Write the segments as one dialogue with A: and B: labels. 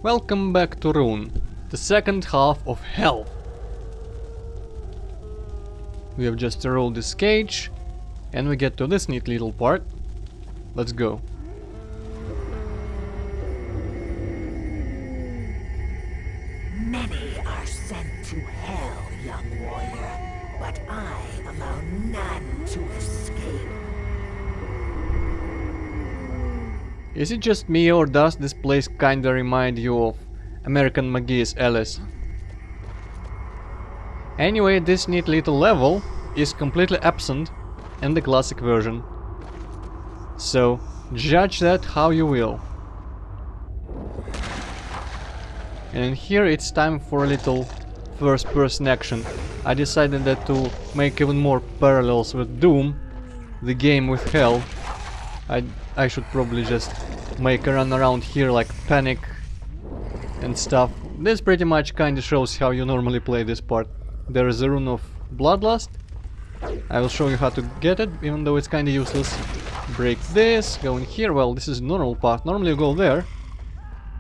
A: Welcome back to Rune, the second half of Hell. We have just rolled this cage, and we get to this neat little part. Let's go.
B: Many are sent to hell, young warrior, but I allow none to escape.
A: Is it just me, or does this place kinda remind you of American McGee's Alice? Anyway, this neat little level is completely absent in the classic version. So, judge that how you will. And here it's time for a little first-person action. I decided that to make even more parallels with Doom, the game with Hell, I should probably just make a run around here like Panic and stuff. This pretty much kinda shows how you normally play this part. There is a rune of Bloodlust. I will show you how to get it, even though it's kinda useless. Break this, go in here. Well, this is normal path. Normally you go there,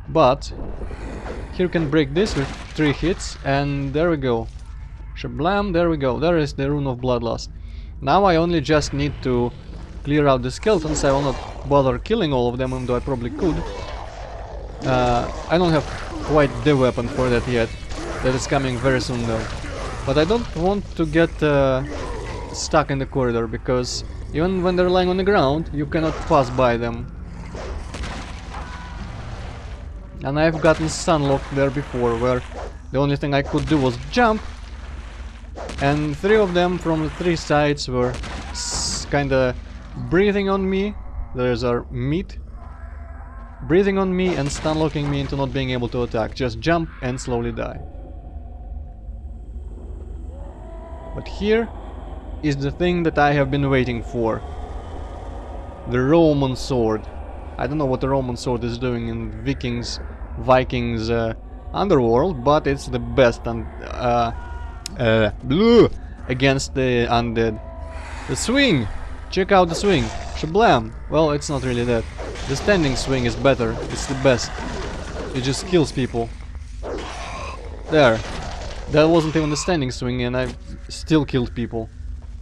A: but here you can break this with 3 hits, and there we go. Shablam, there we go. There is the rune of Bloodlust. Now I only just need to clear out the skeletons. I will not bother killing all of them, even though I probably could. I don't have quite the weapon for that yet. That is coming very soon though. But I don't want to get stuck in the corridor, because even when they're lying on the ground, you cannot pass by them. And I've gotten sunlocked there before, where the only thing I could do was jump, and 3 of them from the 3 sides were kinda breathing on me. There's our meat. Breathing on me and stunlocking me into not being able to attack. Just jump and slowly die. But here is the thing that I have been waiting for. The Roman sword. I don't know what the Roman sword is doing in Vikings underworld, but it's the best and blue against the undead. The swing! Check out the swing. Shablam! Well, it's not really that. The standing swing is better. It's the best. It just kills people. There. That wasn't even the standing swing, and I still killed people.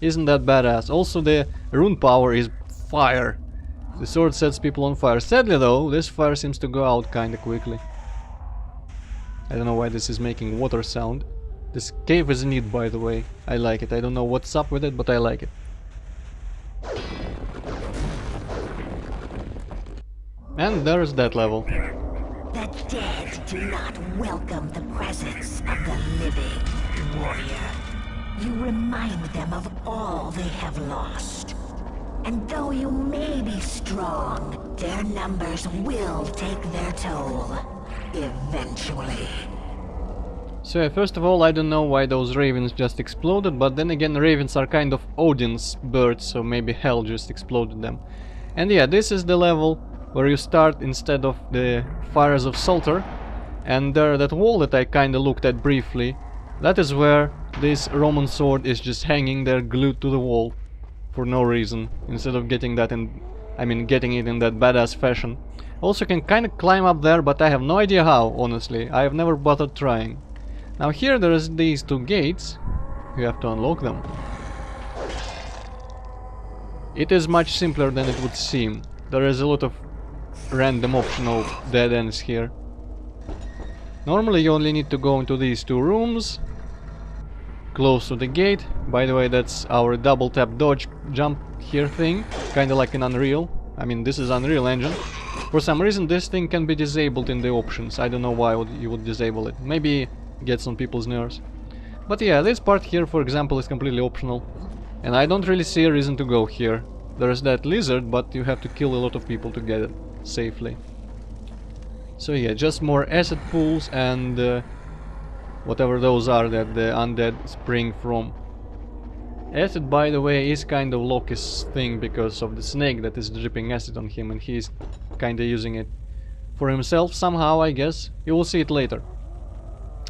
A: Isn't that badass? Also, the rune power is fire. The sword sets people on fire. Sadly though, this fire seems to go out kinda quickly. I don't know why this is making water sound. This cave is neat, by the way. I like it. I don't know what's up with it, but I like it. And there's that level.
B: The dead do not welcome the presence of the living, warrior. You remind them of all they have lost. And though you may be strong, their numbers will take their toll. Eventually.
A: So yeah, first of all, I don't know why those ravens just exploded, but then again, ravens are kind of Odin's birds, so maybe hell just exploded them. And yeah, this is the level where you start instead of the fires of Salter, and there, that wall that I kinda looked at briefly, that is where this Roman sword is just hanging there glued to the wall for no reason, instead of getting that in, getting it in that badass fashion. Also can kinda climb up there, but I have no idea how, honestly. I have never bothered trying. Now here there's these 2 gates. You have to unlock them. It is much simpler than it would seem. There is a lot of random optional dead ends here. Normally you only need to go into these 2 rooms, close to the gate. By the way, that's our double tap dodge jump here thing, kinda like in Unreal. This is Unreal Engine. For some reason this thing can be disabled in the options. I don't know why you would disable it. Maybe gets on people's nerves. But yeah, this part here, for example, is completely optional. And I don't really see a reason to go here. There's that lizard, but you have to kill a lot of people to get it safely. So yeah, just more acid pools and whatever those are that the undead spring from. Acid, by the way, is kind of Loki's thing because of the snake that is dripping acid on him, and he's kinda using it for himself somehow, I guess. You will see it later.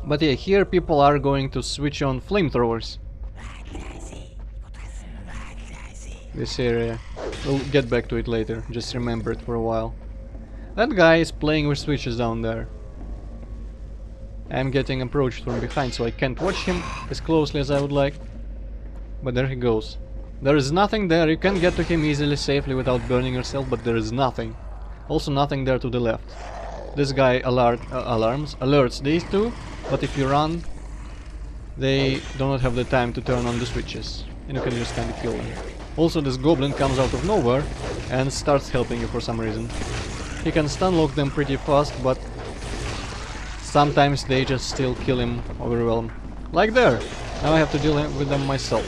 A: But yeah, here people are going to switch on flamethrowers. This area. We'll get back to it later, just remember it for a while. That guy is playing with switches down there. I'm getting approached from behind, so I can't watch him as closely as I would like. But there he goes. There is nothing there. You can get to him easily, safely, without burning yourself, but there is nothing. Also nothing there to the left. This guy alerts these two, but if you run, they do not have the time to turn on the switches, and you can just kind of kill them. Also, this goblin comes out of nowhere and starts helping you for some reason. He can stun lock them pretty fast, but sometimes they just still kill him, overwhelm. Like there! Now I have to deal with them myself.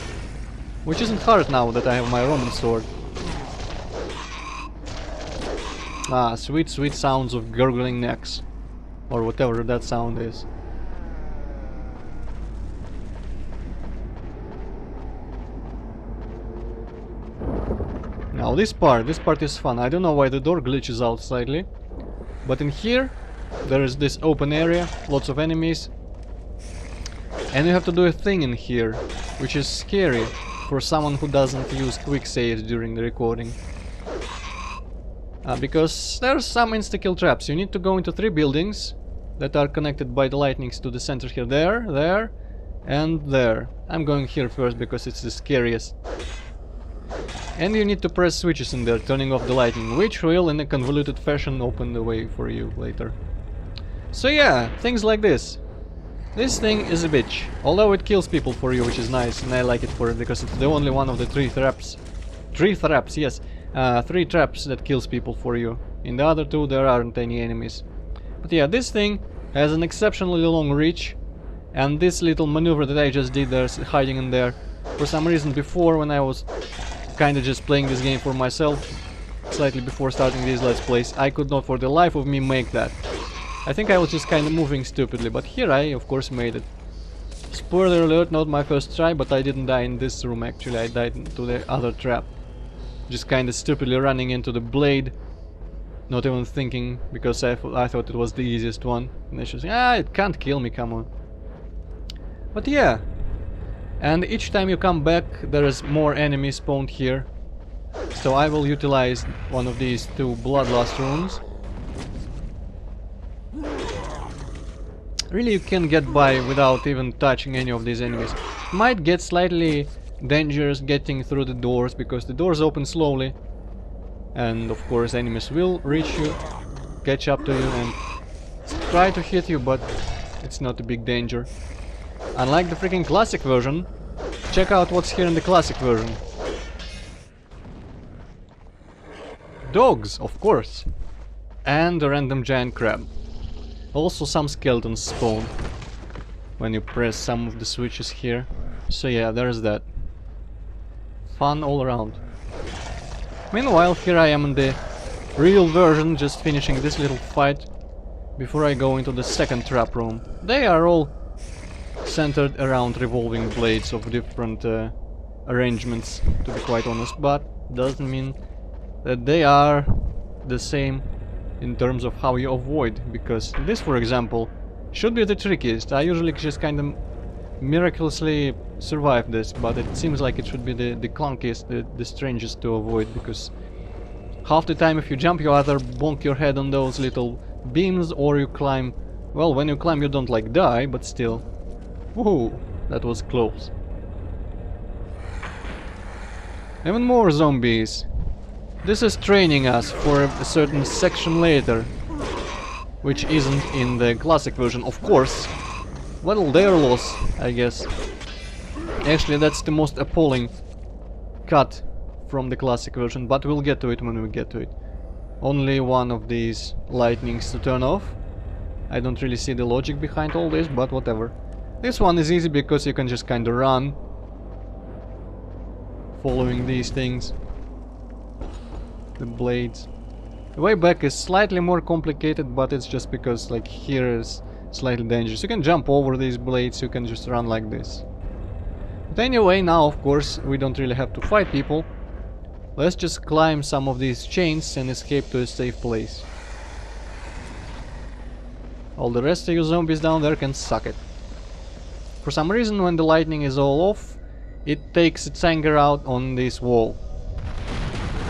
A: Which isn't hard now that I have my Roman sword. Ah, sweet, sweet sounds of gurgling necks. Or whatever that sound is. Now this part is fun. I don't know why the door glitches out slightly. But in here, there is this open area, lots of enemies. And you have to do a thing in here, which is scary for someone who doesn't use quick saves during the recording. Because there's some insta-kill traps. You need to go into 3 buildings that are connected by the lightnings to the center here. There, and there. I'm going here first because it's the scariest. And you need to press switches in there, turning off the lightning, which will, in a convoluted fashion, open the way for you later. So yeah, things like this. This thing is a bitch, although it kills people for you, which is nice, and I like it for it because it's the only one of the 3 traps. 3 traps, yes. 3 traps that kills people for you. In the other 2 there aren't any enemies. But yeah, this thing has an exceptionally long reach, and this little maneuver that I just did there, hiding in there, for some reason before, when I was kinda just playing this game for myself, slightly before starting these Let's Plays, I could not for the life of me make that. I think I was just kinda moving stupidly, but here I of course made it. Spoiler alert, not my first try, but I didn't die in this room actually, I died into the other trap. Just kinda stupidly running into the blade, not even thinking, because I thought it was the easiest one. And I just it can't kill me, come on. But yeah. And each time you come back, there is more enemies spawned here. So I will utilize one of these 2 bloodlust runes. Really, you can get by without even touching any of these enemies. Might get slightly dangerous getting through the doors, because the doors open slowly. And of course enemies will reach you, catch up to you and try to hit you, but it's not a big danger. Unlike the freaking classic version, check out what's here in the classic version. Dogs, of course. And a random giant crab. Also some skeletons spawn when you press some of the switches here. So yeah, there's that. Fun all around. Meanwhile, here I am in the real version, just finishing this little fight before I go into the second trap room. They are all centered around revolving blades of different arrangements, to be quite honest, but doesn't mean that they are the same in terms of how you avoid, because this, for example, should be the trickiest. I usually just kind of miraculously survive this, but it seems like it should be the clunkiest, the strangest to avoid, because half the time if you jump you either bonk your head on those little beams or you climb. Well, when you climb you don't like die, but still. Woohoo, that was close. Even more zombies. This is training us for a certain section later, which isn't in the classic version, of course. Well, their loss, I guess. Actually, that's the most appalling cut from the classic version, but we'll get to it when we get to it. Only one of these lightnings to turn off. I don't really see the logic behind all this, but whatever. This one is easy because you can just kinda run following these things. The blades. The way back is slightly more complicated, but it's just because like here is slightly dangerous. You can jump over these blades, you can just run like this. But anyway, now of course we don't really have to fight people. Let's just climb some of these chains and escape to a safe place. All the rest of you zombies down there can suck it. For some reason, when the lightning is all off, it takes its anger out on this wall.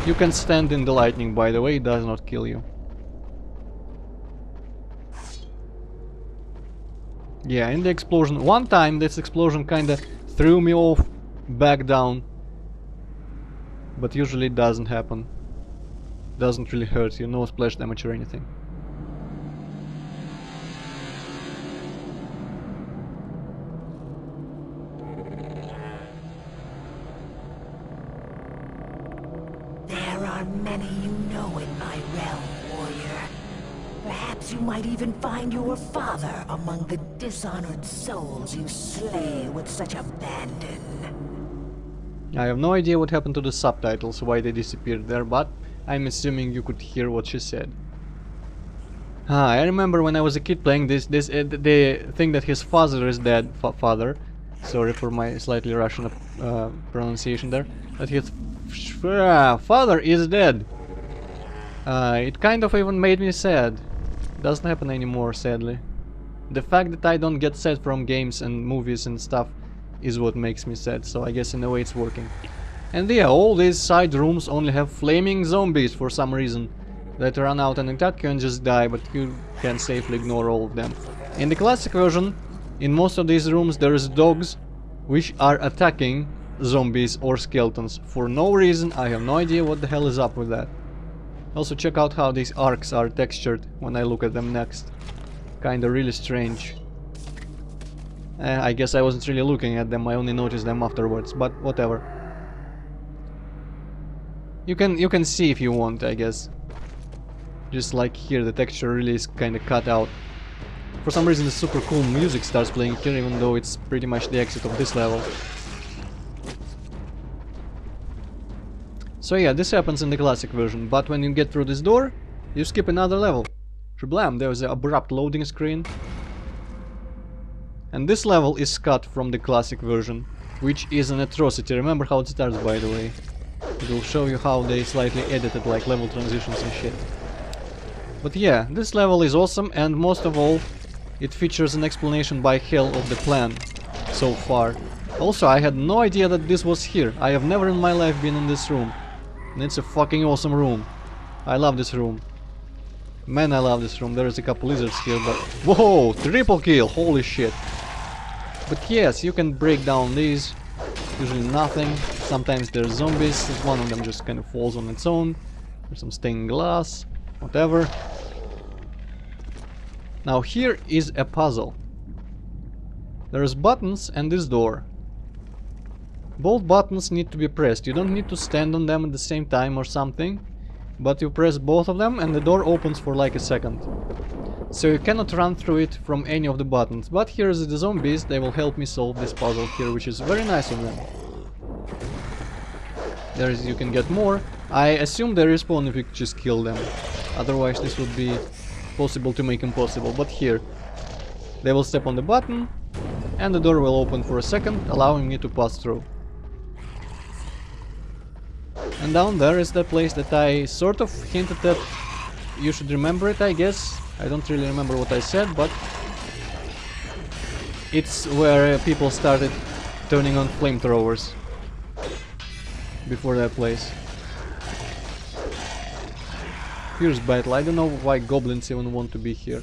A: You can stand in the lightning, by the way, it does not kill you. Yeah, in the explosion. One time this explosion kinda threw me off back down. But usually it doesn't happen. Doesn't really hurt you, no splash damage or anything.
B: There are many you know in my realm, warrior. Perhaps you might even find your father among the dishonored souls you slay with such abandon.
A: I have no idea what happened to the subtitles, why they disappeared there, but I'm assuming you could hear what she said. I remember when I was a kid playing this, the thing that his father is dead, father, sorry for my slightly Russian pronunciation there, that his father is dead. It kind of even made me sad. Doesn't happen anymore, sadly. The fact that I don't get sad from games and movies and stuff is what makes me sad, so I guess in a way it's working. And yeah, all these side rooms only have flaming zombies for some reason that run out and attack you and just die, but you can safely ignore all of them. In the classic version, in most of these rooms there is dogs which are attacking zombies or skeletons for no reason. I have no idea what the hell is up with that. Also check out how these arcs are textured when I look at them next. Kinda really strange. I guess I wasn't really looking at them, I only noticed them afterwards, but whatever. You can see if you want, I guess. Just like here, the texture really is kinda cut out. For some reason the super cool music starts playing here, even though it's pretty much the exit of this level. So yeah, this happens in the classic version, but when you get through this door, you skip another level. Shablam, there was an abrupt loading screen. And this level is cut from the classic version, which is an atrocity. Remember how it starts, by the way. It will show you how they slightly edited like level transitions and shit. But yeah, this level is awesome, and most of all, it features an explanation by Hell of the plan so far. Also, I had no idea that this was here. I have never in my life been in this room. And it's a fucking awesome room. I love this room. Man, I love this room. There's a couple lizards here, but... Whoa! Triple kill! Holy shit! But yes, you can break down these. Usually nothing. Sometimes there's zombies. One of them just kind of falls on its own. There's some stained glass. Whatever. Now here is a puzzle. There's buttons and this door. Both buttons need to be pressed. You don't need to stand on them at the same time or something, but you press both of them and the door opens for like a second. So you cannot run through it from any of the buttons. But here's the zombies, they will help me solve this puzzle here, which is very nice of them. You can get more. I assume they respawn if you just kill them. Otherwise this would be possible to make impossible. But here, they will step on the button and the door will open for a second, allowing me to pass through. And down there is the place that I sort of hinted at. You should remember it, I guess. I don't really remember what I said, but it's where people started turning on flamethrowers before that place. Fierce battle. I don't know why goblins even want to be here.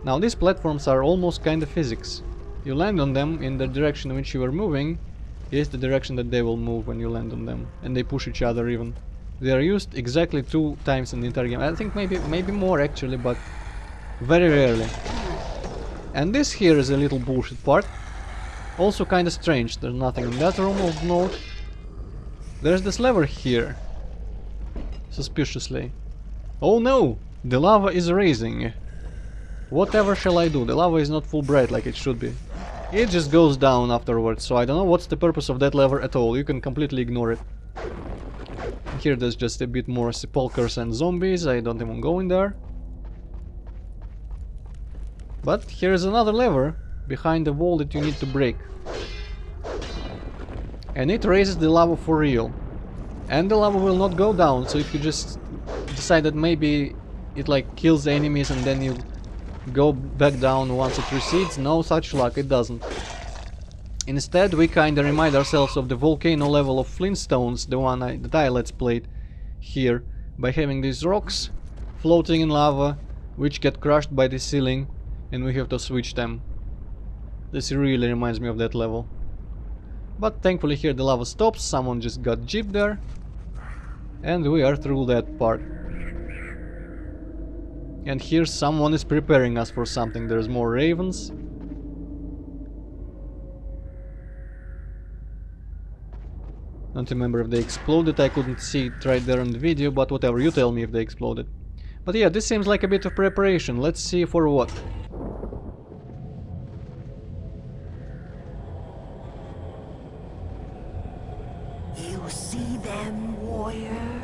A: Now these platforms are almost kind of physics. You land on them in the direction in which you are moving is the direction that they will move when you land on them, and they push each other even. They are used exactly 2 times in the entire game. I think maybe more actually, but very rarely. And this here is a little bullshit part. Also kind of strange. There's nothing in that room of note. There's this lever here. Suspiciously. Oh no! The lava is raising. Whatever shall I do? The lava is not full bright like it should be. It just goes down afterwards, so I don't know what's the purpose of that lever at all. You can completely ignore it. Here there's just a bit more sepulchers and zombies. I don't even go in there. But here's another lever behind the wall that you need to break. And it raises the lava for real. And the lava will not go down, so if you just decide that maybe it like kills the enemies and then you go back down once it recedes, no such luck, it doesn't. Instead, we kinda remind ourselves of the volcano level of Flintstones, the one that I let's played here, by having these rocks floating in lava, which get crushed by the ceiling. and we have to switch them. This really reminds me of that level. But thankfully here the lava stops, someone just got jeeped there, and we are through that part. And here someone is preparing us for something. There's more ravens. Don't remember if they exploded, I couldn't see it right there on the video, but whatever, you tell me if they exploded. But yeah, this seems like a bit of preparation. Let's see for what.
B: You see them, warrior?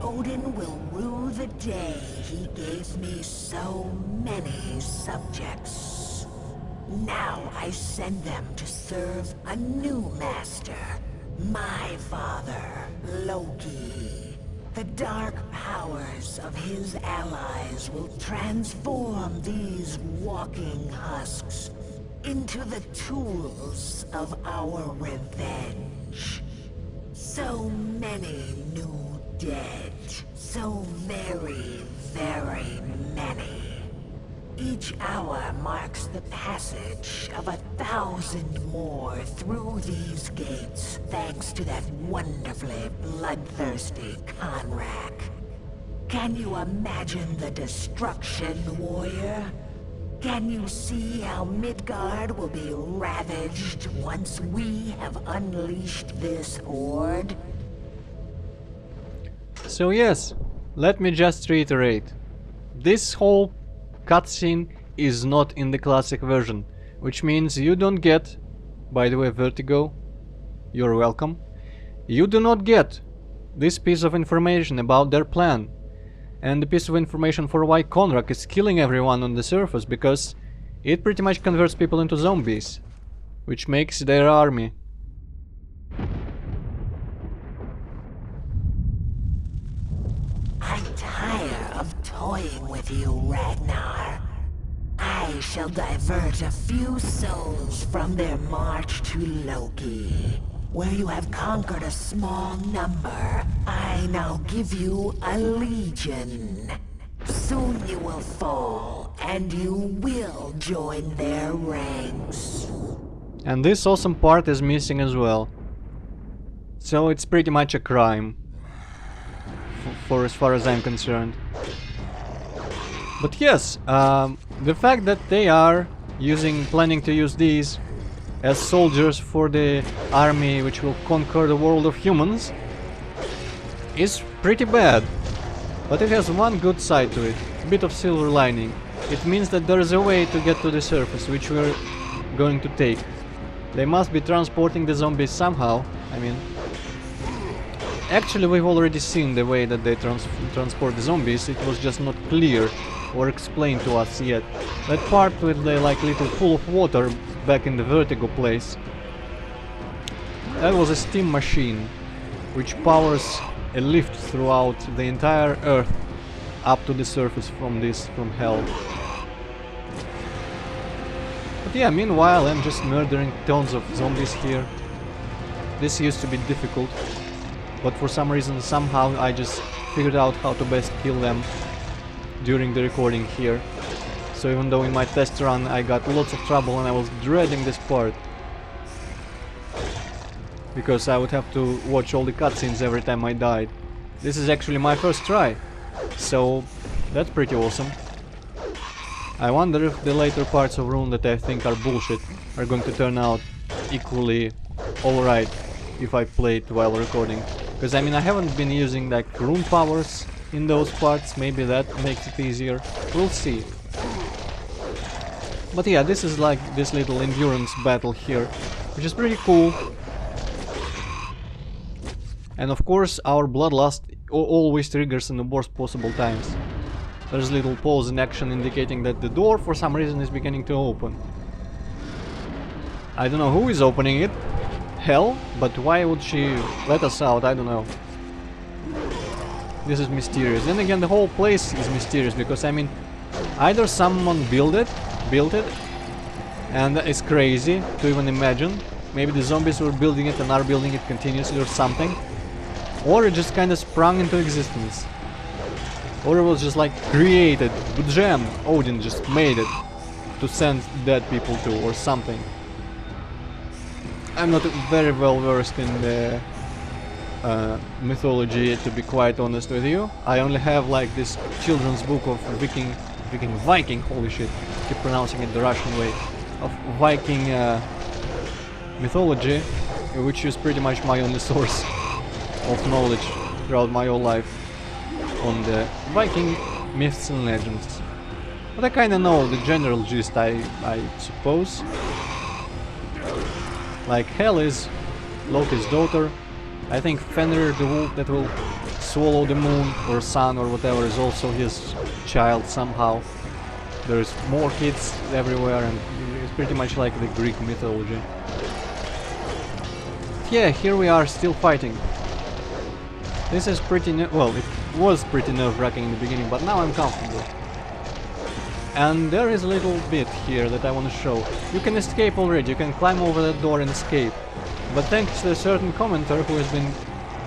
B: Odin will rue the day he gave me so many subjects. Now I send them to serve a new master, my father, Loki. The dark powers of his allies will transform these walking husks into the tools of our revenge. So many new dead, so very, very many. Each hour marks the passage of 1,000 more through these gates, thanks to that wonderfully bloodthirsty Conrack. Can you imagine the destruction, warrior? Can you see how Midgard will be ravaged once we have unleashed this horde?
A: So yes, let me just reiterate. This whole cutscene is not in the classic version, which means you don't get, by the way, Vertigo, you're welcome, you do not get this piece of information about their plan, and the piece of information for why Conrack is killing everyone on the surface, because it pretty much converts people into zombies, which makes their army.
B: I tire of toying with you, Ragnar. I shall divert a few souls from their march to Loki. Where you have conquered a small number, I now give you a legion. Soon you will fall, and you will join their ranks.
A: And this awesome part is missing as well. So it's pretty much a crime, for as far as I'm concerned. But yes, the fact that they are planning to use these as soldiers for the army which will conquer the world of humans is pretty bad. But it has one good side to it, a bit of silver lining. It means that there is a way to get to the surface, which we're going to take. They must be transporting the zombies somehow. I mean, actually we've already seen the way that they transport the zombies. It was just not clear or explained to us yet. That part with the like little pool of water back in the Vertigo place, that was a steam machine which powers a lift throughout the entire Earth up to the surface from hell. But yeah, meanwhile I'm just murdering tons of zombies here. This used to be difficult, but for some reason somehow I just figured out how to best kill them during the recording here. So even though in my test run I got lots of trouble and I was dreading this part, because I would have to watch all the cutscenes every time I died. This is actually my first try, so that's pretty awesome. I wonder if the later parts of RUNE that I think are bullshit are going to turn out equally alright if I play it while recording. Because I mean, I haven't been using like rune powers in those parts, maybe that makes it easier, we'll see. But yeah, this is like this little endurance battle here, which is pretty cool. And of course our bloodlust always triggers in the worst possible times. There's a little pause in action indicating that the door for some reason is beginning to open. I don't know who is opening it, Hell, but why would she let us out, I don't know. This is mysterious. Then again, the whole place is mysterious, because I mean, either someone built it, and it's crazy to even imagine. Maybe the zombies were building it and are building it continuously or something. Or it just kind of sprung into existence. Or it was just like created, jam, Odin just made it. to send dead people to or something. I'm not very well versed in the mythology, to be quite honest with you. I only have like this children's book of Viking, holy shit, keep pronouncing it the Russian way, of Viking mythology, which is pretty much my only source of knowledge throughout my whole life on the Viking myths and legends. But I kinda know the general gist, I suppose. Like Hel is Loki's daughter. I think Fenrir, the wolf that will swallow the moon or sun or whatever, is also his child somehow. There's more kids everywhere, and it's pretty much like the Greek mythology. Yeah, here we are still fighting. This is pretty well, it was pretty nerve-wracking in the beginning, but now I'm comfortable. And there is a little bit here that I want to show. You can escape already, you can climb over that door and escape. But thanks to a certain commenter who has been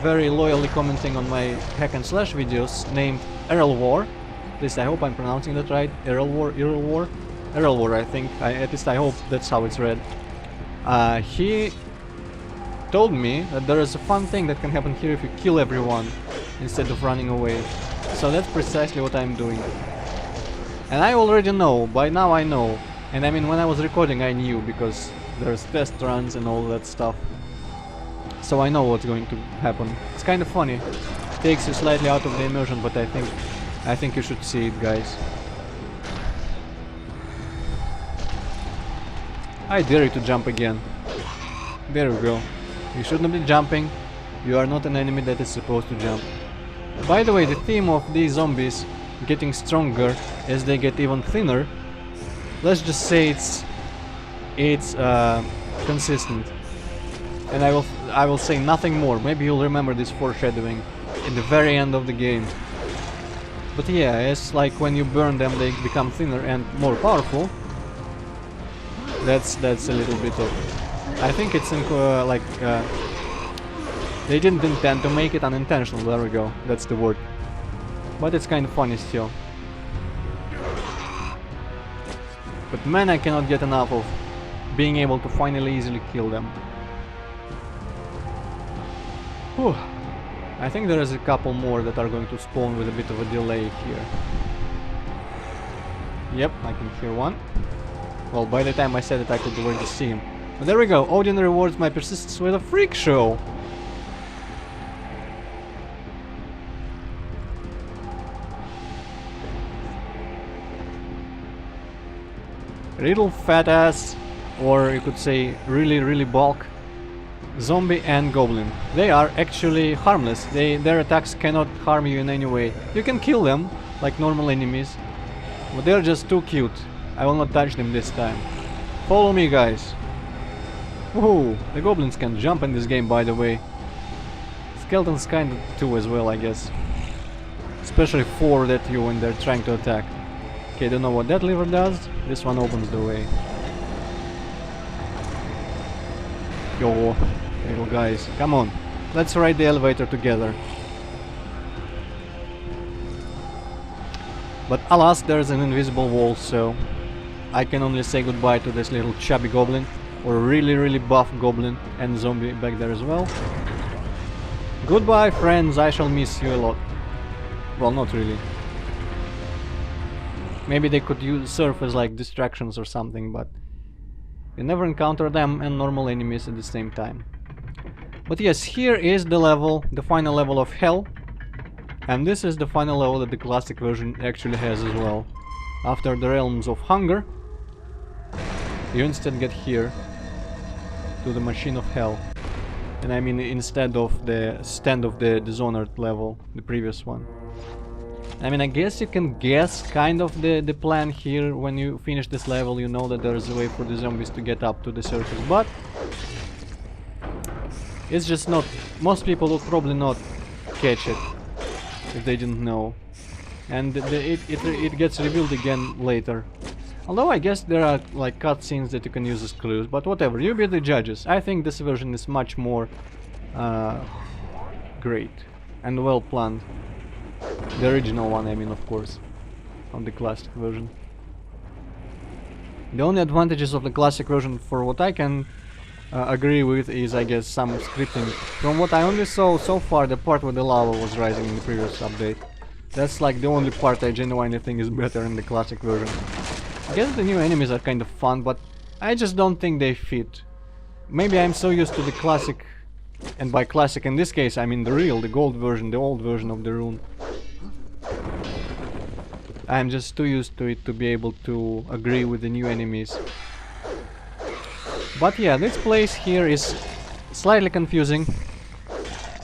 A: very loyally commenting on my hack and slash videos, named Errolwar. At least I hope I'm pronouncing that right. Errolwar, I think. At least I hope that's how it's read. He told me that there is a fun thing that can happen here if you kill everyone instead of running away. So that's precisely what I'm doing. And I already know, by now I know. And I mean, when I was recording I knew, because there's test runs and all that stuff. So I know what's going to happen. It's kind of funny. Takes you slightly out of the immersion, but I think you should see it, guys. I dare you to jump again. There we go. You shouldn't be jumping. You are not an enemy that is supposed to jump. By the way, the theme of these zombies getting stronger as they get even thinner, let's just say it's consistent. And I will say nothing more. Maybe you'll remember this foreshadowing in the very end of the game. But yeah, it's like when you burn them, they become thinner and more powerful. That's a little bit of... I think it's they didn't intend to make it unintentional. There we go. That's the word. But it's kind of funny still. But man, I cannot get enough of being able to finally easily kill them. Whew. I think there is a couple more that are going to spawn with a bit of a delay here. Yep, I can hear one. Well, by the time I said it, I could already see him. But there we go. Odin rewards my persistence with a freak show. Little fat ass, or you could say really bulk zombie and goblin. They are actually harmless. Their attacks cannot harm you in any way. You can kill them like normal enemies, but they're just too cute. I will not touch them this time. Follow me, guys. Woohoo! The goblins can jump in this game, by the way. Skeletons kinda too as well, I guess. Especially forward at you when they're trying to attack. Okay, don't know what that lever does. This one opens the way. Yo, little guys, come on. Let's ride the elevator together. But alas, there's an invisible wall, so I can only say goodbye to this little chubby goblin, or really buff goblin and zombie back there as well. Goodbye, friends, I shall miss you a lot. Well, not really. Maybe they could serve as like distractions or something, but you never encounter them and normal enemies at the same time. But yes, here is the level, the final level of Hell. And this is the final level that the classic version actually has as well. After the Realms of Hunger, you instead get here to the Machine of Hell. And I mean instead of the Stand of the Dishonored level, the previous one. I mean, I guess you can guess kind of the plan here. When you finish this level, you know that there is a way for the zombies to get up to the surface, but it's just not... Most people will probably not catch it if they didn't know. And it gets revealed again later. Although I guess there are like cutscenes that you can use as clues, but whatever, you be the judges. I think this version is much more great and well planned. The original one, I mean, of course, on the classic version. The only advantages of the classic version, for what I can agree with, is, I guess, some scripting. From what I only saw so far, the part where the lava was rising in the previous update. That's like the only part I genuinely think is better in the classic version. I guess the new enemies are kind of fun, but I just don't think they fit. Maybe I'm so used to the classic, and by classic in this case I mean the gold version, the old version of the rune. I'm just too used to it to be able to agree with the new enemies. But yeah, this place here is slightly confusing.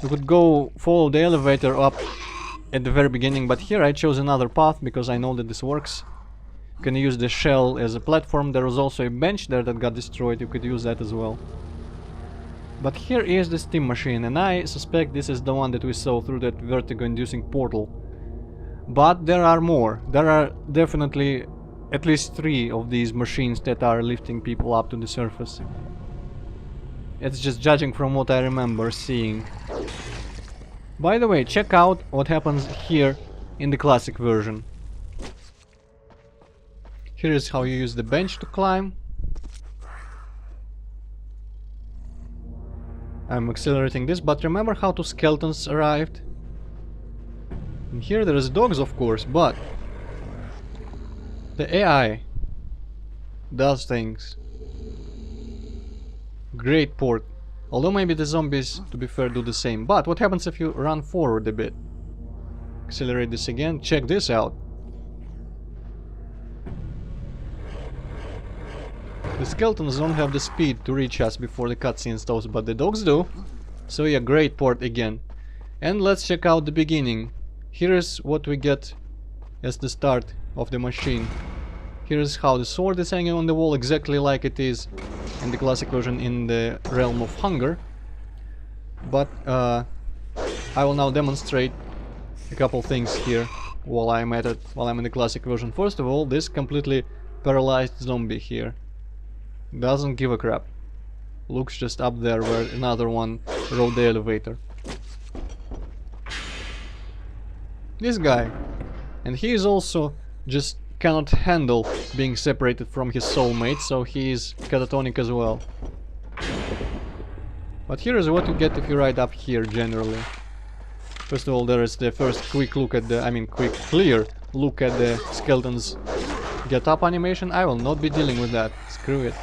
A: We could go follow the elevator up at the very beginning, but here I chose another path because I know that this works. You can use the shell as a platform. There was also a bench there that got destroyed. You could use that as well. But here is the steam machine, and I suspect this is the one that we saw through that vertigo-inducing portal. But there are more. There are definitely at least 3 of these machines that are lifting people up to the surface. It's just judging from what I remember seeing. By the way, check out what happens here in the classic version. Here is how you use the bench to climb. I'm accelerating this, but remember how 2 skeletons arrived? And here there is dogs, of course, but the AI does things. Great port. Although maybe the zombies, to be fair, do the same. But what happens if you run forward a bit? Accelerate this again. Check this out. The skeletons don't have the speed to reach us before the cutscene stops, but the dogs do. So yeah, great port again. And let's check out the beginning. Here is what we get as the start of the machine. Here is how the sword is hanging on the wall, exactly like it is in the classic version in the Realm of Hunger. But I will now demonstrate a couple things here while I'm at it, while I'm in the classic version. First of all, this completely paralyzed zombie here doesn't give a crap. Looks just up there where another one rode the elevator. This guy. And he is also just cannot handle being separated from his soulmate, so he is catatonic as well. But here is what you get if you ride up here generally. First of all, there is the first quick look at the, clear look at the skeleton's get up animation. I will not be dealing with that. Screw it.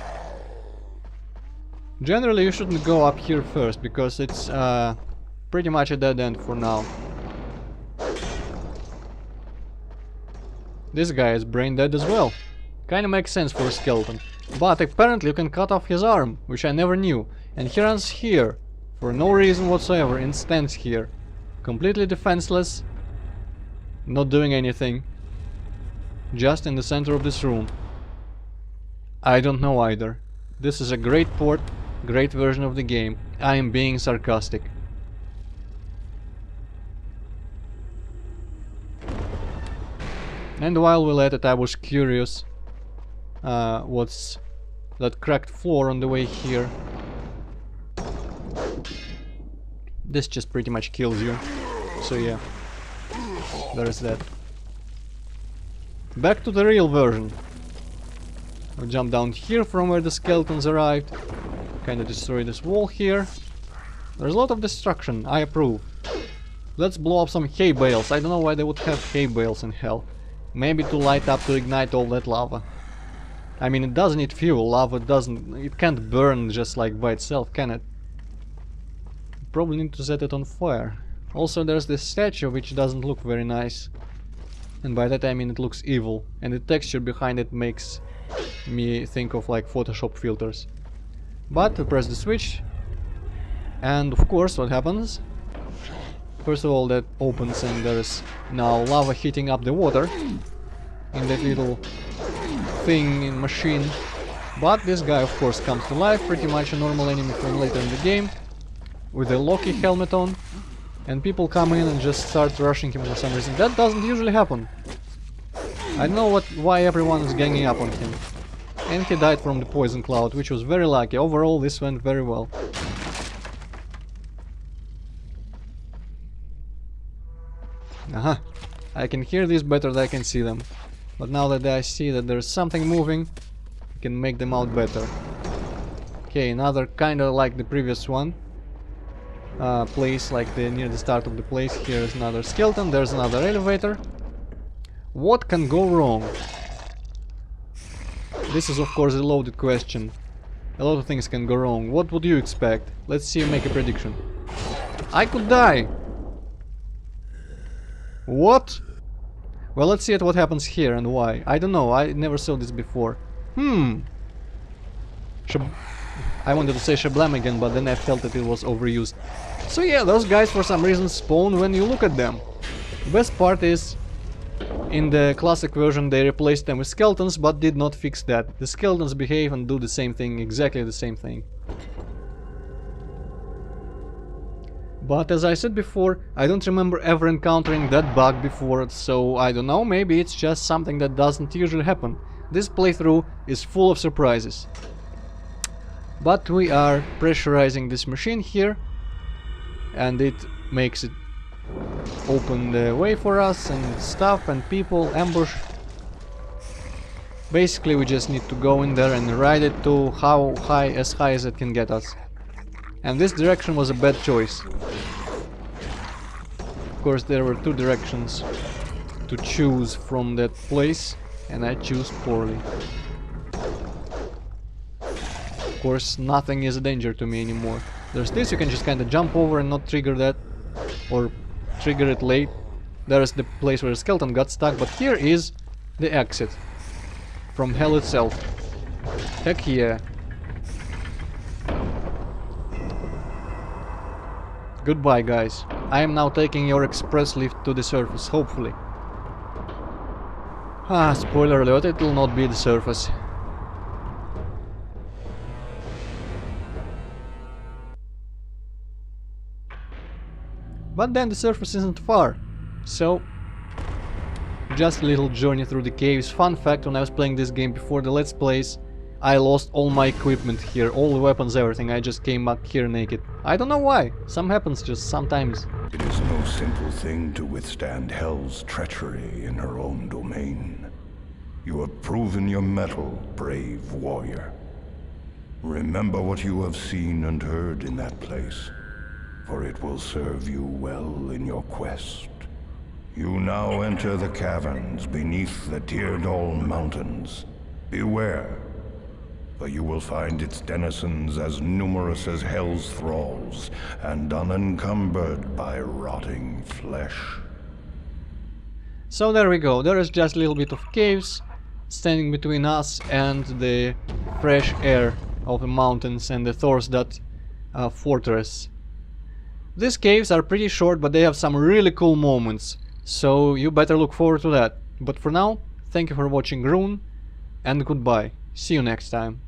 A: Generally, you shouldn't go up here first, because it's pretty much a dead end for now. This guy is brain dead as well. Kinda makes sense for a skeleton. But apparently you can cut off his arm, which I never knew. And he runs here, for no reason whatsoever, and stands here. Completely defenseless, not doing anything. Just in the center of this room. I don't know either. This is a great port. Great version of the game. I am being sarcastic. And while we're at it, I was curious what's that cracked floor on the way here. This just pretty much kills you. So yeah, there is that. Back to the real version. I'll jump down here from where the skeletons arrived. Kinda destroy this wall here. There's a lot of destruction, I approve. Let's blow up some hay bales. I don't know why they would have hay bales in hell. Maybe to light up, to ignite all that lava. I mean, it does need fuel. Lava doesn't... It can't burn just like by itself, can it? Probably need to set it on fire. Also, there's this statue which doesn't look very nice. And by that I mean it looks evil. And the texture behind it makes me think of like Photoshop filters. But we press the switch, and of course what happens? First of all, that opens and there is now lava heating up the water in that little thing in machine. But this guy of course comes to life, pretty much a normal enemy from later in the game, with a Loki helmet on, and people come in and just start rushing him for some reason. That doesn't usually happen. I don't know why everyone is ganging up on him. And he died from the poison cloud, which was very lucky. Overall, this went very well. Aha! I can hear these better than I can see them. But now that I see that there's something moving, can make them out better. Okay, another kinda like the previous one. Place like near the start of the place. Here is another skeleton, there's another elevator. What can go wrong? This is of course a loaded question. A lot of things can go wrong. What would you expect? Let's see you make a prediction. I could die! What? Well, let's see what happens here and why. I don't know, I never saw this before. I wanted to say shablam again, but then I felt that it was overused. So yeah, those guys for some reason spawn when you look at them. The best part is, in the classic version they replaced them with skeletons, but did not fix that. The skeletons behave and do the same thing, exactly the same thing. But as I said before, I don't remember ever encountering that bug before, so I don't know, maybe it's just something that doesn't usually happen. This playthrough is full of surprises. But we are pressurizing this machine here, and it makes it open the way for us and stuff and people, ambush. Basically we just need to go in there and ride it to as high as it can get us. And this direction was a bad choice. Of course there were two directions to choose from that place, and I choose poorly. Of course nothing is a danger to me anymore. There's this, you can just kinda jump over and not trigger that, or trigger it late. There is the place where the skeleton got stuck, but here is the exit from hell itself. Heck yeah. Goodbye guys. I am now taking your express lift to the surface, hopefully. Spoiler alert, it will not be the surface. But then the surface isn't far, so just a little journey through the caves. Fun fact, when I was playing this game before the Let's Plays, I lost all my equipment here, all the weapons, everything. I just came back here naked. I don't know why, some happens just sometimes.
C: It is no simple thing to withstand Hell's treachery in her own domain. You have proven your mettle, brave warrior. Remember what you have seen and heard in that place, for it will serve you well in your quest. You now enter the caverns beneath the Teardol Mountains. Beware, for you will find its denizens as numerous as Hell's thralls, and unencumbered by rotting flesh.
A: So there we go, there is just a little bit of caves standing between us and the fresh air of the mountains and the Thorsdat fortress. These caves are pretty short, but they have some really cool moments, so you better look forward to that. But for now, thank you for watching RUNE, and goodbye. See you next time.